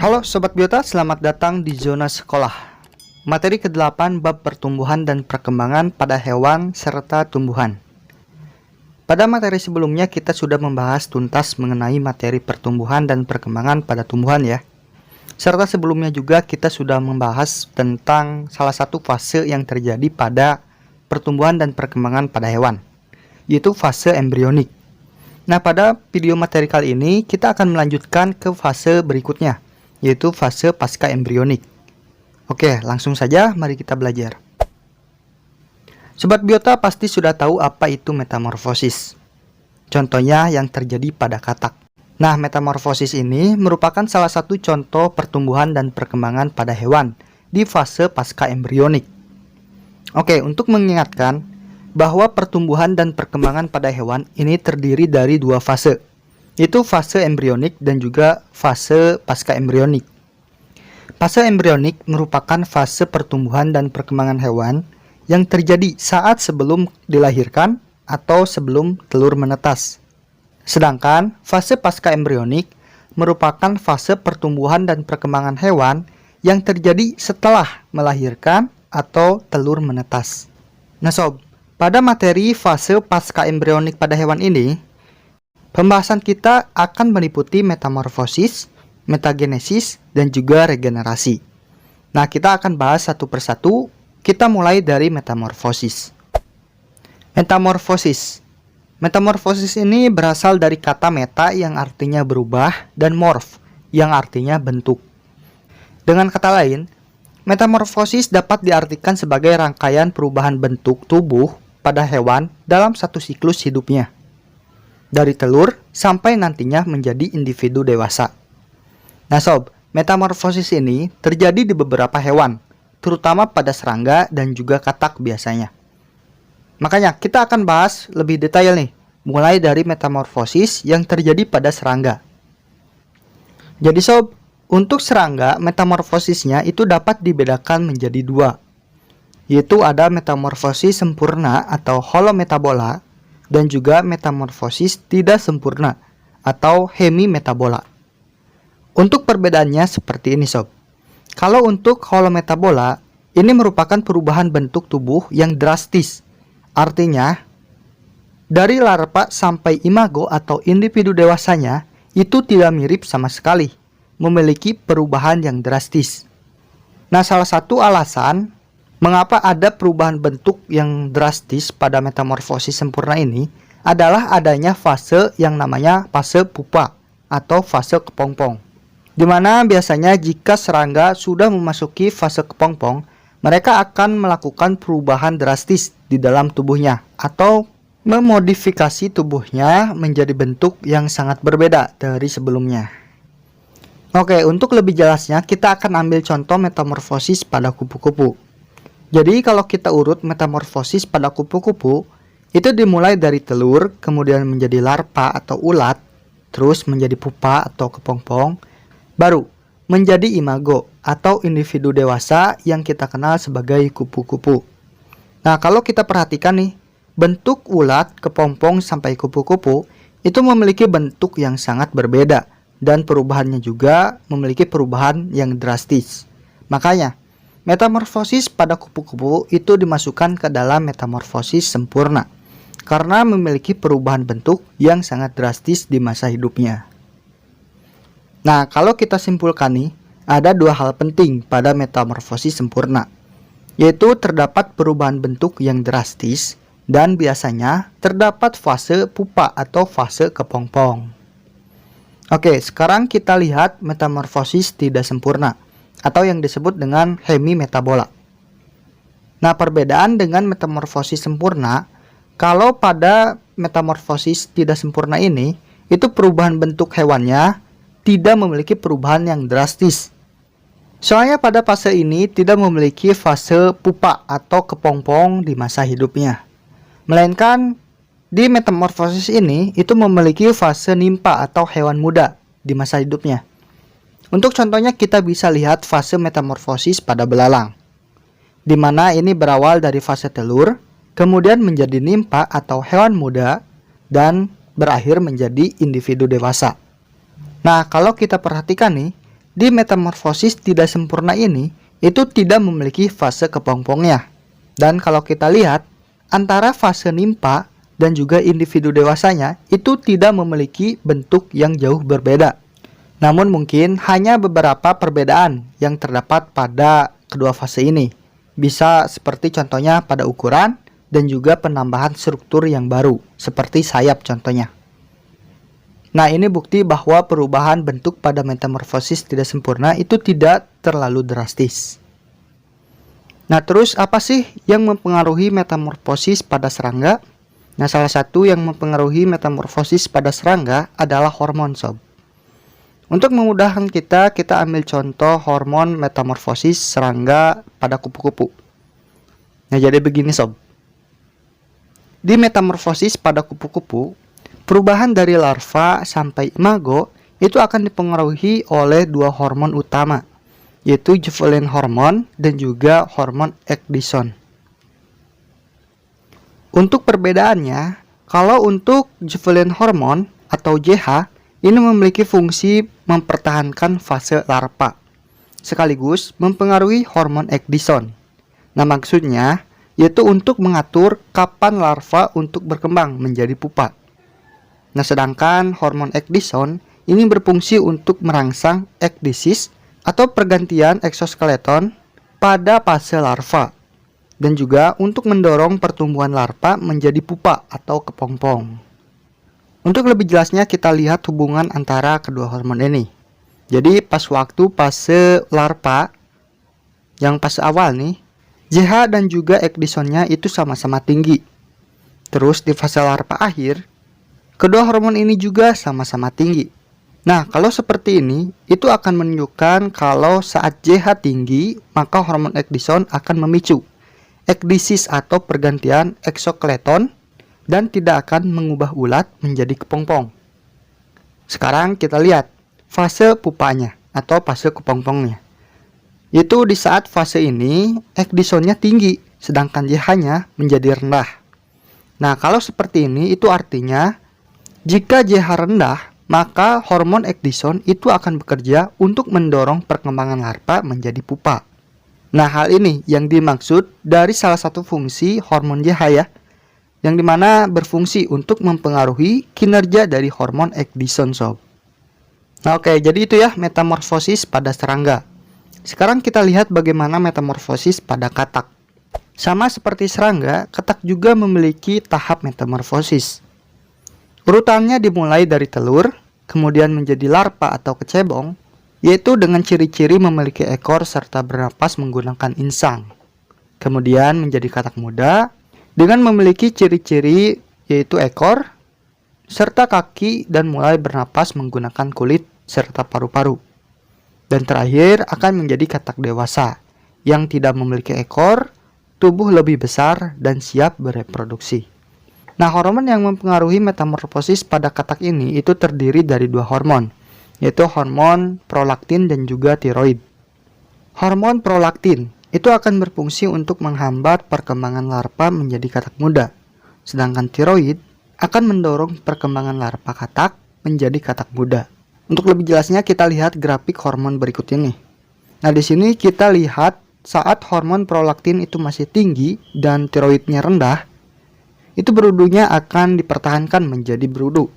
Halo Sobat Biota, selamat datang di Zona Sekolah. Materi ke-8 bab pertumbuhan dan perkembangan pada hewan serta tumbuhan. Pada materi sebelumnya kita sudah membahas tuntas mengenai materi pertumbuhan dan perkembangan pada tumbuhan ya. Serta sebelumnya juga kita sudah membahas tentang salah satu fase yang terjadi pada pertumbuhan dan perkembangan pada hewan, yaitu fase embrionik. Nah, pada video materi kali ini kita akan melanjutkan ke fase berikutnya, yaitu fase pasca embrionik. Oke, langsung saja mari kita belajar. Sobat Biota pasti sudah tahu apa itu metamorfosis. Contohnya yang terjadi pada katak. Nah, metamorfosis ini merupakan salah satu contoh pertumbuhan dan perkembangan pada hewan di fase pasca embrionik. Oke, untuk mengingatkan bahwa pertumbuhan dan perkembangan pada hewan ini terdiri dari dua fase, yaitu fase embrionik dan juga fase pasca embrionik. Fase embrionik merupakan fase pertumbuhan dan perkembangan hewan yang terjadi saat sebelum dilahirkan atau sebelum telur menetas. Sedangkan fase pasca embrionik merupakan fase pertumbuhan dan perkembangan hewan yang terjadi setelah melahirkan atau telur menetas. Nah sob, pada materi fase pasca embrionik pada hewan ini, pembahasan kita akan meliputi metamorfosis, metagenesis, dan juga regenerasi. Nah, kita akan bahas satu persatu. Kita mulai dari metamorfosis. Metamorfosis. Metamorfosis ini berasal dari kata meta yang artinya berubah dan morf yang artinya bentuk. Dengan kata lain, metamorfosis dapat diartikan sebagai rangkaian perubahan bentuk tubuh pada hewan dalam satu siklus hidupnya, dari telur sampai nantinya menjadi individu dewasa. Nah sob, metamorfosis ini terjadi di beberapa hewan, terutama pada serangga dan juga katak biasanya. Makanya kita akan bahas lebih detail nih, mulai dari metamorfosis yang terjadi pada serangga. Jadi sob, untuk serangga metamorfosisnya itu dapat dibedakan menjadi dua, yaitu ada metamorfosis sempurna atau holometabola dan juga metamorfosis tidak sempurna atau hemimetabola. Untuk perbedaannya seperti ini sob. Kalau untuk holometabola, ini merupakan perubahan bentuk tubuh yang drastis. Artinya, dari larva sampai imago atau individu dewasanya itu tidak mirip sama sekali, memiliki perubahan yang drastis. Nah, salah satu alasan mengapa ada perubahan bentuk yang drastis pada metamorfosis sempurna ini adalah adanya fase yang namanya fase pupa atau fase kepompong. Di mana biasanya jika serangga sudah memasuki fase kepompong, mereka akan melakukan perubahan drastis di dalam tubuhnya atau memodifikasi tubuhnya menjadi bentuk yang sangat berbeda dari sebelumnya. Oke, untuk lebih jelasnya kita akan ambil contoh metamorfosis pada kupu-kupu. Jadi kalau kita urut metamorfosis pada kupu-kupu, itu dimulai dari telur, kemudian menjadi larva atau ulat, terus menjadi pupa atau kepompong, baru menjadi imago atau individu dewasa yang kita kenal sebagai kupu-kupu. Nah, kalau kita perhatikan nih, bentuk ulat, kepompong, sampai kupu-kupu itu memiliki bentuk yang sangat berbeda dan perubahannya juga memiliki perubahan yang drastis. Makanya, metamorfosis pada kupu-kupu itu dimasukkan ke dalam metamorfosis sempurna karena memiliki perubahan bentuk yang sangat drastis di masa hidupnya. Nah, kalau kita simpulkan nih, ada dua hal penting pada metamorfosis sempurna, yaitu terdapat perubahan bentuk yang drastis dan biasanya terdapat fase pupa atau fase kepompong. Oke, sekarang kita lihat metamorfosis tidak sempurna atau yang disebut dengan hemimetabola. Nah, perbedaan dengan metamorfosis sempurna, kalau pada metamorfosis tidak sempurna ini, itu perubahan bentuk hewannya tidak memiliki perubahan yang drastis. Soalnya pada fase ini tidak memiliki fase pupa atau kepompong di masa hidupnya. Melainkan di metamorfosis ini itu memiliki fase nimpa atau hewan muda di masa hidupnya. Untuk contohnya kita bisa lihat fase metamorfosis pada belalang, di mana ini berawal dari fase telur, kemudian menjadi nimpa atau hewan muda, dan berakhir menjadi individu dewasa. Nah, kalau kita perhatikan nih, di metamorfosis tidak sempurna ini itu tidak memiliki fase kepompongnya. Dan kalau kita lihat, antara fase nimpa dan juga individu dewasanya itu tidak memiliki bentuk yang jauh berbeda. Namun mungkin hanya beberapa perbedaan yang terdapat pada kedua fase ini. Bisa seperti contohnya pada ukuran dan juga penambahan struktur yang baru, seperti sayap contohnya. Nah, ini bukti bahwa perubahan bentuk pada metamorfosis tidak sempurna itu tidak terlalu drastis. Nah, terus apa sih yang mempengaruhi metamorfosis pada serangga? Nah, salah satu yang mempengaruhi metamorfosis pada serangga adalah hormon, sob. Untuk memudahkan kita ambil contoh hormon metamorfosis serangga pada kupu-kupu. Nah, jadi begini, sob. Di metamorfosis pada kupu-kupu, perubahan dari larva sampai imago itu akan dipengaruhi oleh dua hormon utama, yaitu Juvelin hormon dan juga hormon ecdysone. Untuk perbedaannya, kalau untuk Juvelin hormon atau JH, ini memiliki fungsi mempertahankan fase larva, sekaligus mempengaruhi hormon ecdysone. Nah, maksudnya yaitu untuk mengatur kapan larva untuk berkembang menjadi pupa. Nah, sedangkan hormon ecdysone ini berfungsi untuk merangsang ekdisis atau pergantian eksoskeleton pada fase larva dan juga untuk mendorong pertumbuhan larva menjadi pupa atau kepompong. Untuk lebih jelasnya kita lihat hubungan antara kedua hormon ini. Jadi pas waktu fase larva yang fase awal nih, JH dan juga ecdysone-nya itu sama-sama tinggi. Terus di fase larva akhir, kedua hormon ini juga sama-sama tinggi. Nah, kalau seperti ini, itu akan menunjukkan kalau saat JH tinggi, maka hormon ecdysone akan memicu ekdisis atau pergantian eksoskeleton dan tidak akan mengubah ulat menjadi kepompong. Sekarang kita lihat fase pupanya atau fase kepompongnya. Itu di saat fase ini, ecdysone-nya tinggi, sedangkan JH-nya menjadi rendah. Nah, kalau seperti ini, itu artinya jika JH rendah, maka hormon ecdysone itu akan bekerja untuk mendorong perkembangan larva menjadi pupa. Nah, hal ini yang dimaksud dari salah satu fungsi hormon JH ya, yang dimana berfungsi untuk mempengaruhi kinerja dari hormon ecdysone, sob. Nah, oke, jadi itu ya metamorfosis pada serangga. Sekarang kita lihat bagaimana metamorfosis pada katak. Sama seperti serangga, katak juga memiliki tahap metamorfosis. Urutannya dimulai dari telur, kemudian menjadi larva atau kecebong, yaitu dengan ciri-ciri memiliki ekor serta bernapas menggunakan insang. Kemudian menjadi katak muda, dengan memiliki ciri-ciri yaitu ekor, serta kaki dan mulai bernapas menggunakan kulit serta paru-paru. Dan terakhir akan menjadi katak dewasa, yang tidak memiliki ekor, tubuh lebih besar, dan siap bereproduksi. Nah, hormon yang mempengaruhi metamorfosis pada katak ini itu terdiri dari dua hormon, yaitu hormon prolaktin dan juga tiroid. Hormon prolaktin itu akan berfungsi untuk menghambat perkembangan larva menjadi katak muda, sedangkan tiroid akan mendorong perkembangan larva katak menjadi katak muda. Untuk lebih jelasnya kita lihat grafik hormon berikut ini. Nah, di sini kita lihat saat hormon prolaktin itu masih tinggi dan tiroidnya rendah, itu berudunya akan dipertahankan menjadi berudu.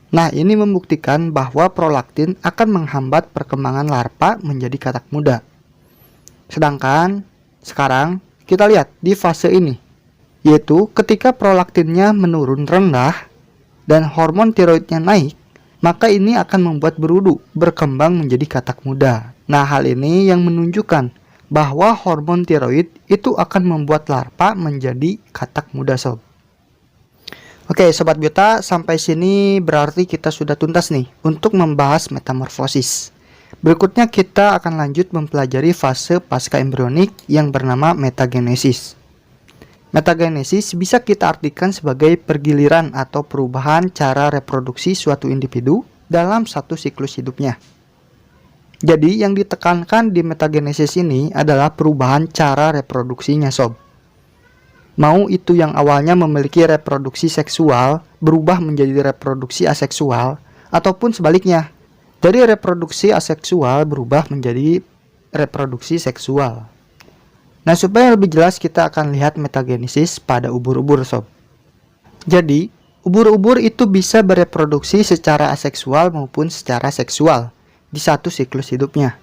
Nah, ini membuktikan bahwa prolaktin akan menghambat perkembangan larva menjadi katak muda. Sedangkan sekarang kita lihat di fase ini, yaitu ketika prolaktinnya menurun rendah dan hormon tiroidnya naik, maka ini akan membuat berudu berkembang menjadi katak muda. Nah, hal ini yang menunjukkan bahwa hormon tiroid itu akan membuat larva menjadi katak muda, sob. Oke, Sobat Biota, sampai sini berarti kita sudah tuntas nih untuk membahas metamorfosis. Berikutnya kita akan lanjut mempelajari fase pasca embrionik yang bernama metagenesis. Metagenesis bisa kita artikan sebagai pergiliran atau perubahan cara reproduksi suatu individu dalam satu siklus hidupnya. Jadi yang ditekankan di metagenesis ini adalah perubahan cara reproduksinya, sob. Mau itu yang awalnya memiliki reproduksi seksual berubah menjadi reproduksi aseksual, ataupun sebaliknya, Dari reproduksi aseksual berubah menjadi reproduksi seksual. Nah, supaya lebih jelas kita akan lihat metagenesis pada ubur-ubur sob. Jadi, ubur-ubur itu bisa bereproduksi secara aseksual maupun secara seksual di satu siklus hidupnya.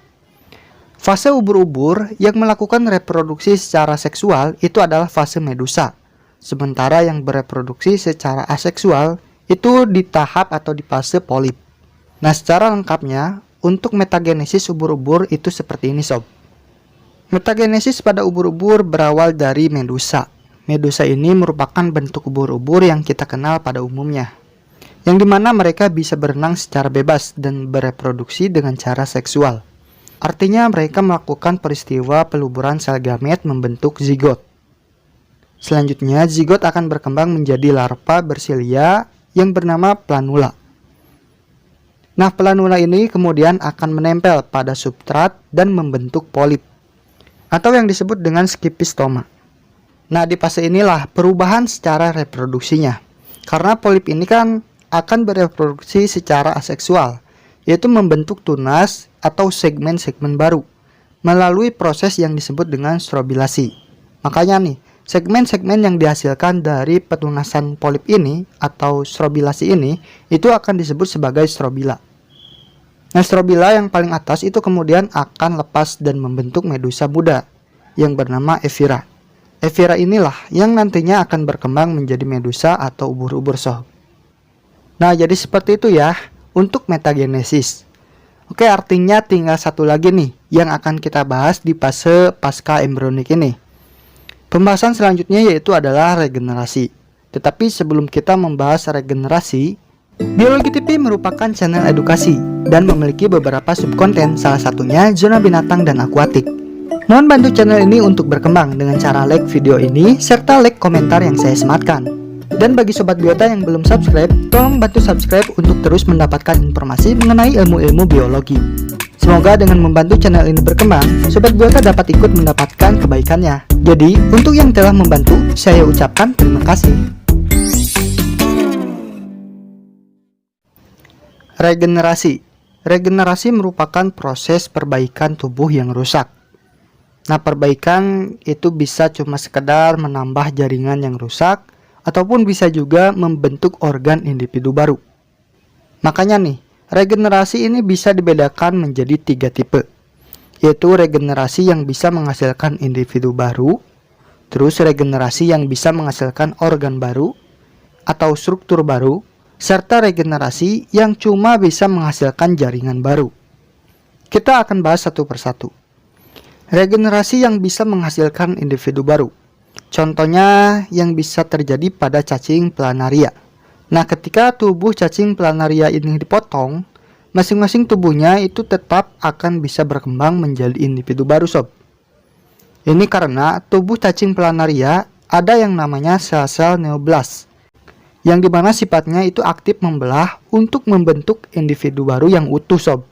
Fase ubur-ubur yang melakukan reproduksi secara seksual itu adalah fase medusa. Sementara yang bereproduksi secara aseksual itu di tahap atau di fase polip. Nah, secara lengkapnya untuk metagenesis ubur-ubur itu seperti ini sob. Metagenesis pada ubur-ubur berawal dari medusa. Medusa ini merupakan bentuk ubur-ubur yang kita kenal pada umumnya, yang dimana mereka bisa berenang secara bebas dan bereproduksi dengan cara seksual. Artinya mereka melakukan peristiwa peluburan sel gamet membentuk zigot. Selanjutnya, zigot akan berkembang menjadi larva bersilia yang bernama planula. Nah, planula ini kemudian akan menempel pada substrat dan membentuk polip, atau yang disebut dengan skipistoma. Nah, di fase inilah perubahan secara reproduksinya. Karena polip ini kan akan bereproduksi secara aseksual, yaitu membentuk tunas atau segmen-segmen baru melalui proses yang disebut dengan strobilasi. Makanya nih, segmen-segmen yang dihasilkan dari petunasan polip ini atau strobilasi ini itu akan disebut sebagai strobila. Nah, strobila yang paling atas itu kemudian akan lepas dan membentuk medusa muda yang bernama evira. Evira inilah yang nantinya akan berkembang menjadi medusa atau ubur-ubur sob. Nah, jadi seperti itu ya untuk metagenesis. Oke, artinya tinggal satu lagi nih yang akan kita bahas di fase pasca embryonik ini. Pembahasan selanjutnya yaitu adalah regenerasi. Tetapi sebelum kita membahas regenerasi, Biologi TV merupakan channel edukasi dan memiliki beberapa subkonten, salah satunya zona binatang dan akuatik. Mohon bantu channel ini untuk berkembang dengan cara like video ini serta like komentar yang saya sematkan. Dan bagi sobat biota yang belum subscribe, tolong bantu subscribe untuk terus mendapatkan informasi mengenai ilmu-ilmu biologi. Semoga dengan membantu channel ini berkembang, sobat biota dapat ikut mendapatkan kebaikannya. Jadi, untuk yang telah membantu, saya ucapkan terima kasih. Regenerasi. Regenerasi merupakan proses perbaikan tubuh yang rusak. Nah, perbaikan itu bisa cuma sekedar menambah jaringan yang rusak, ataupun bisa juga membentuk organ individu baru. Makanya nih, regenerasi ini bisa dibedakan menjadi 3 tipe, yaitu regenerasi yang bisa menghasilkan individu baru, terus regenerasi yang bisa menghasilkan organ baru atau struktur baru, serta regenerasi yang cuma bisa menghasilkan jaringan baru. Kita akan bahas satu persatu. Regenerasi yang bisa menghasilkan individu baru. Contohnya yang bisa terjadi pada cacing planaria. Nah, ketika tubuh cacing planaria ini dipotong, masing-masing tubuhnya itu tetap akan bisa berkembang menjadi individu baru sob. Ini karena tubuh cacing planaria ada yang namanya sel-sel neoblast, yang dimana sifatnya itu aktif membelah untuk membentuk individu baru yang utuh sob.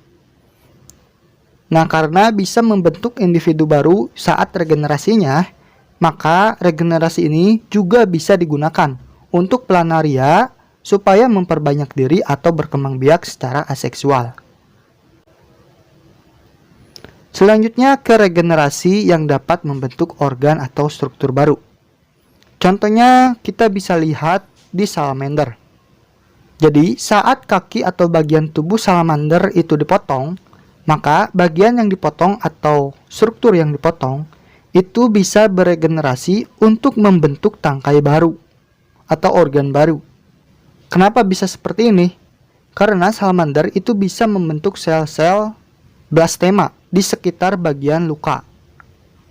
Nah, karena bisa membentuk individu baru saat regenerasinya, maka regenerasi ini juga bisa digunakan untuk planaria supaya memperbanyak diri atau berkembang biak secara aseksual. Selanjutnya ke regenerasi yang dapat membentuk organ atau struktur baru. Contohnya kita bisa lihat di salamander. Jadi saat kaki atau bagian tubuh salamander itu dipotong, maka bagian yang dipotong atau struktur yang dipotong itu bisa beregenerasi untuk membentuk tangkai baru atau organ baru. Kenapa bisa seperti ini? Karena salamander itu bisa membentuk sel-sel blastema di sekitar bagian luka,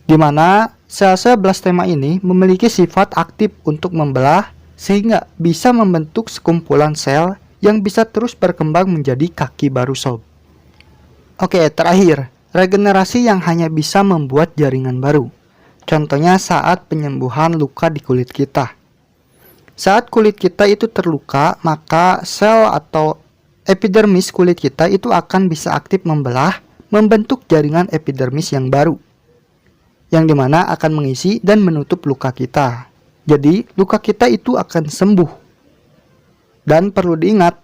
di mana sel-sel blastema ini memiliki sifat aktif untuk membelah sehingga bisa membentuk sekumpulan sel yang bisa terus berkembang menjadi kaki baru sob. Oke, terakhir, regenerasi yang hanya bisa membuat jaringan baru. Contohnya saat penyembuhan luka di kulit kita. Saat kulit kita itu terluka, maka sel atau epidermis kulit kita itu akan bisa aktif membelah, membentuk jaringan epidermis yang baru, yang dimana akan mengisi dan menutup luka kita. Jadi, luka kita itu akan sembuh. Dan perlu diingat,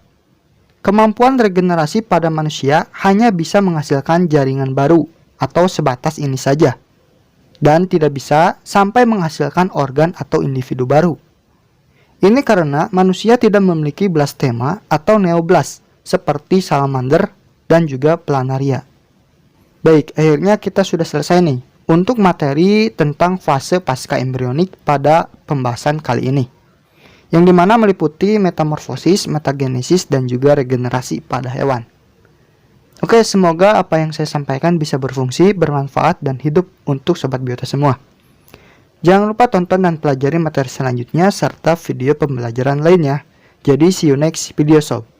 Kemampuan regenerasi pada manusia hanya bisa menghasilkan jaringan baru atau sebatas ini saja, dan tidak bisa sampai menghasilkan organ atau individu baru. Ini karena manusia tidak memiliki blastema atau neoblast seperti salamander dan juga planaria. Baik, akhirnya kita sudah selesai nih untuk materi tentang fase pasca embrionik pada pembahasan kali ini, yang dimana meliputi metamorfosis, metagenesis, dan juga regenerasi pada hewan. Oke, semoga apa yang saya sampaikan bisa berfungsi, bermanfaat, dan hidup untuk Sobat Biota semua. Jangan lupa tonton dan pelajari materi selanjutnya serta video pembelajaran lainnya. Jadi see you next video sob.